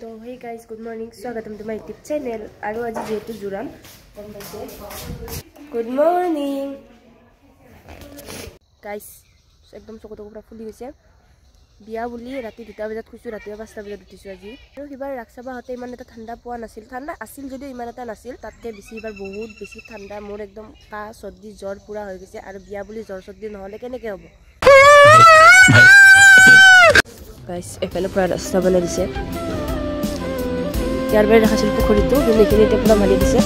तो hey guys good morning स्वागतम तुम्हारा यूट्यूब चैनल और आज जेतु जुराम गुड मॉर्निंग गाइस एकदम चकु पूरा फुली गई बिया बुली राति 2টা বজাত খুইছো ৰাতি 5টা বজাত উঠিছো আজি আৰু কিবাৰ ৰাখছাবা হতে ইমান এটা ঠাণ্ডা পোৱা নাছিল ঠাণ্ডা আছিল যদিও ইমান এটা নাছিল তাতকে বেছি এবাৰ বহুত বেছি ঠাণ্ডা মোৰ একদম কা সৰ্দি জ্বৰ পুৰা হৈ গৈছে আৰু বিয়া বুলি জ্বৰ সৰ্দি নহলে কেনেকে হ'ব গাইস এফালে পুৰা ৰাস্তা বনাই দিছে ইয়াৰ বাৰে দেখাছিল পুখুৰীটো কিন্তু এইখিনিতে পুৰা মাৰি দিছে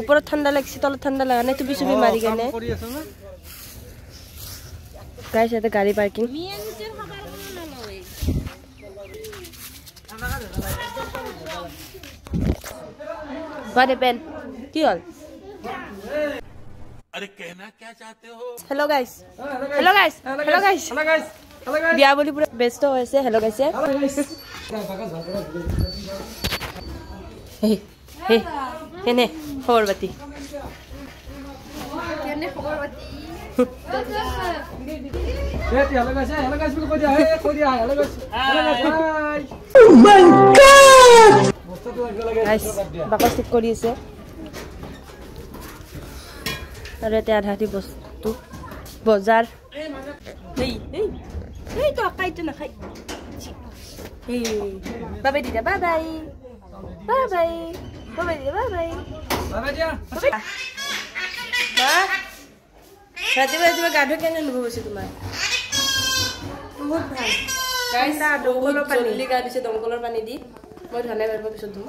ऊपर ठंडा लगसी तल ठंडा लगा नहीं तुबी सुबी मारी गने गाइस ये गाड़ी पार्किंग बारे पेन की हल अरे कहना क्या चाहते हो hello guys hello guys hello guys hello guys बिया बोली पूरा बेस्ट होइसे हेलो गाइस हे हे केने खबरपाती केने खबरपाती रेडी हेलो गाइस बिल्कुल কৈ দিয়া hello guys oh my God guys बाकस ঠিক কৰি আছে আৰু এটা আধাটি বস্তু বজাৰ এই এই এই তো কাইতে না খাই এই বাই বাই দিদা bye bye bye bye Bye bye. Bye bye. Bye bye dia. Ba. Rati-rati gadho kene অনুভৱ হৈছে তোমাৰ বহুত ভাল গাইস দমকলৰ পানী দি গা দিছে দমকলৰ পানী দি মই ঢালাই মাৰিব পিছত ধুম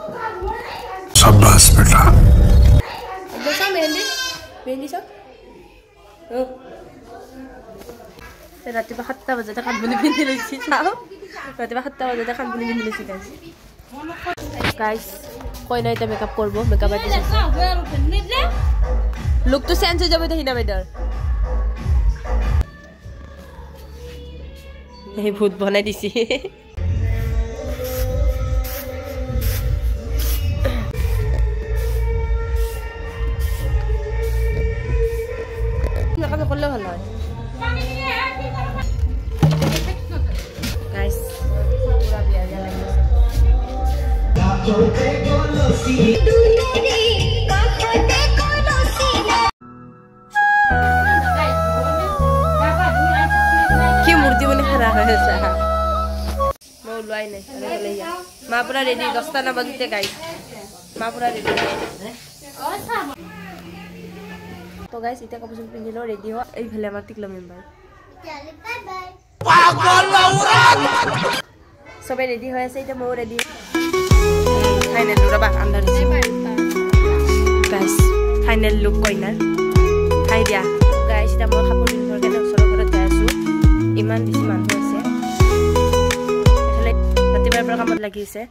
শাবাশ বেটা দেখা মেহেন্দি মেহেন্দি সব ৰাতিপুৱা 7টা বজাতে কানবুলি পিন্ধি লৈছি চাও ৰাতিপুৱা 7টা বজাতে কানবুলি পিন্ধি লৈছি গাইস कोई नहीं तो मेकअप करबो मेकअप आर्टिस्ट लुक तो सेंस हो जाबे तो हिना बेदर ए भूत बनाई दिसी मेकअप করলে ভালো হয় गाइस पूरा बिया जा লাগিছে কি মূর্তি বলে খারাপ হয়েছে মই ওলাই নাই মা পুরা রেডি 10টা না বাজতে গাইস মা পুরা রেডি তো গাইস এটা কাপড় পিন্ধিলো রেডি হ এই ভেলে আমার টিকলো মেম্বার বাই বাই পাগল লাউরা সবাই রেডি হয়ে আছে এটা মই রেডি फाइनल लुक रबा अंदर गाइस फाइनल लुक कोइना खाइ दिया गाइस এটা মই কাপোৰ পিন্ধৰ কাৰণে ওচৰৰ ঘৰত যাই আছো ইমান বেছি মানুহ আছে এফালে ৰাতিপুৱাৰ পৰা কামত লাগি আছে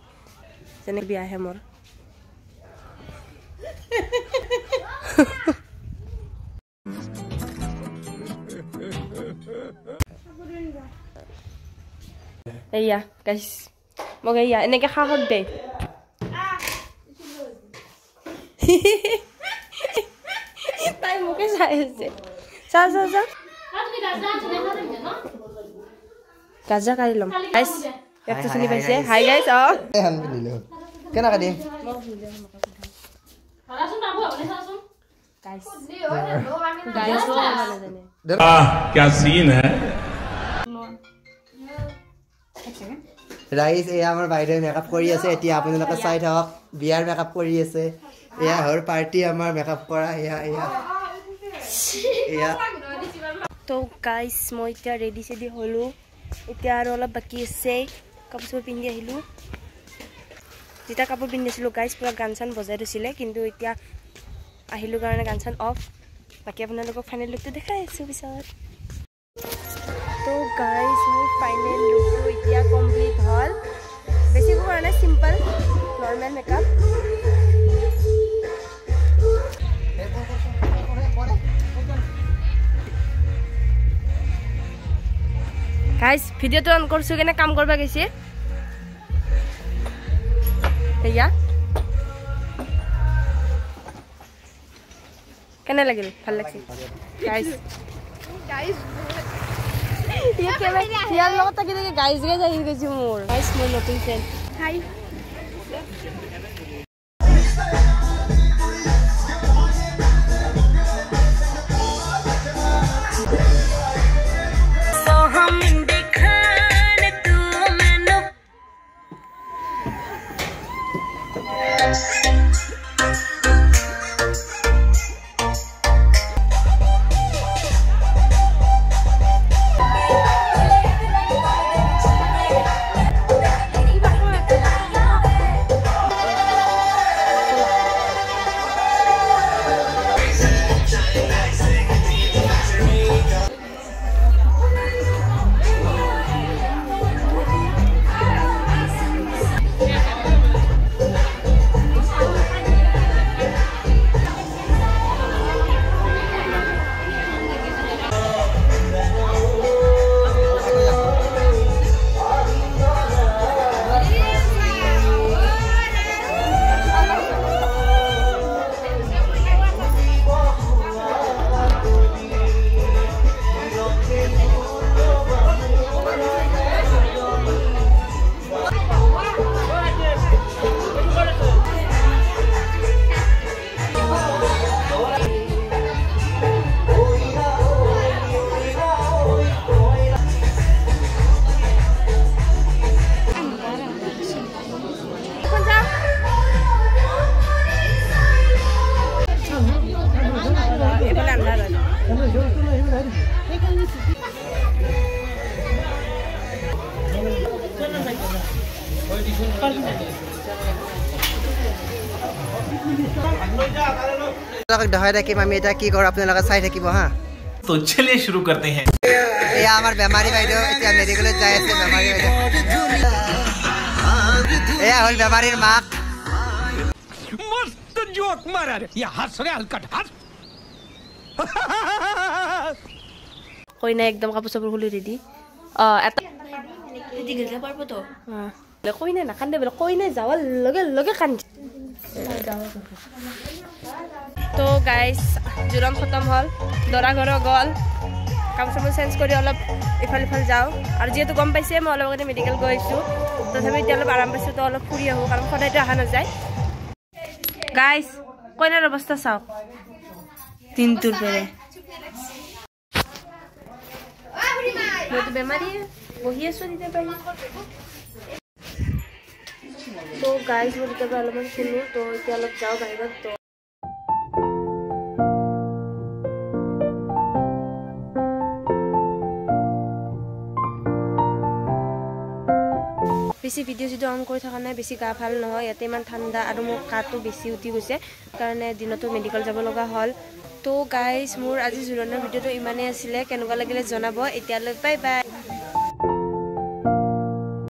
যেনে বিয়া হে মোৰ এয়া গাইস মই এয়া এনেকে খাহত দে তাই মুখে চাই আছে চা চা চা গাজা কাঢ়ি লম গাইস একটা চিনি পাইছে হাই গাইস অ হান দিলে কেনা কাঢ়ি হালাসুন বাবু আপনি চাচোন গাইস গাইস क्या सीन है राइस ए आमार बाइदे मेकअप करि আছে এতিয়া আপোনালোকে চাই থাকক বিয়াৰ মেকআপ কৰি আছে এয়া হৰ পাৰ্টি আমাৰ মেকআপ কৰা এয়া এয়া এয়া তো গাইস মই এতিয়া ৰেডি সেডি হলো এতিয়া আৰু অলপ বাকি আছে কাপোৰ পিন্ধি আহিলো যেটা কাপোৰ পিন্ধিছিলো গাইস পুৰা গানছান বজাই দিছিলে কিন্তু এতিয়া আহিলো কাৰণে গানছান অফ বাকি আপোনালোকক ফাইনেল লুকটো দেখাই আছো পিছত तो गाइस মোৰ ফাইনেল লুকটো এতিয়া কমপ্লিট হল বেছি কৰা নাই সিম্পল নৰমাল মেকআপ गाइस ভিডিওটো অন কৰছো কেনে কাম কৰবা গৈছে এয়া কেনে লাগিল ভাল লাগছে গাইস ইয়াৰ লগত থাকি থাকি গাইজ গাইজ আহি গৈছে মোৰ গাইজ মোৰ নতুন ফ্ৰেণ্ড হাই দেখাই থাকিম আমি এটা কি কৰো আপোনালোকে চাই থাকিব হা तो चलिए शुरू करते हैं এয়া আমাৰ বেমাৰী বাইদেউ এতিয়া মেডিকেলত যাই আছে বেমাৰী বাইদেউ এয়া হল বেমাৰীৰ মাক मस्त जोक मारा रे ये हंस रे हलकट हंस কইনা একদম কাপোৰ চাপোৰ খুলি ৰেডি এটা ৰেডি গেলে পাৰবো তো কইনা না কান্দে বলে কইনা যাওয়াৰ লগে লগে কান্দে তো গাইস জুৰম খতম হল দৰা ঘৰ গল কাপোৰ চাপোৰ চেঞ্জ কৰি অলপ ইফাল ইফাল যাওঁ আৰু যেহেতু গম পাইছে মই অলপ আগতে মেডিকেল গৈছোঁ তথাপি এতিয়া অলপ আৰাম পাইছোঁ তো অলপ ফুৰি আহোঁ কাৰণ সদায়তো অহা নাযায় গাইস কইনাৰ অৱস্থা চাওক তিনটোৰ পেৰে মইতো বেমাৰী বহি আছোঁ তেতিয়া পাই তো গাইজ মই তেতিয়া অলপমান শুনো তো এতিয়া অলপ যাওঁ বাহিৰত তো বেছি ভিডিঅ' চিডিঅ' অন কৰি থকা নাই বেছি গা ভাল নহয় ইয়াতে ইমান ঠাণ্ডা আৰু মোৰ কাটো বেছি উঠি গৈছে কাৰণে দিনতো মেডিকেল যাব লগা হ'ল তো গাইজ মোৰ আজি জোৰোণৰ ভিডিঅ'টো ইমানেই আছিলে কেনেকুৱা লাগিলে জনাব এতিয়ালৈ বাই বাই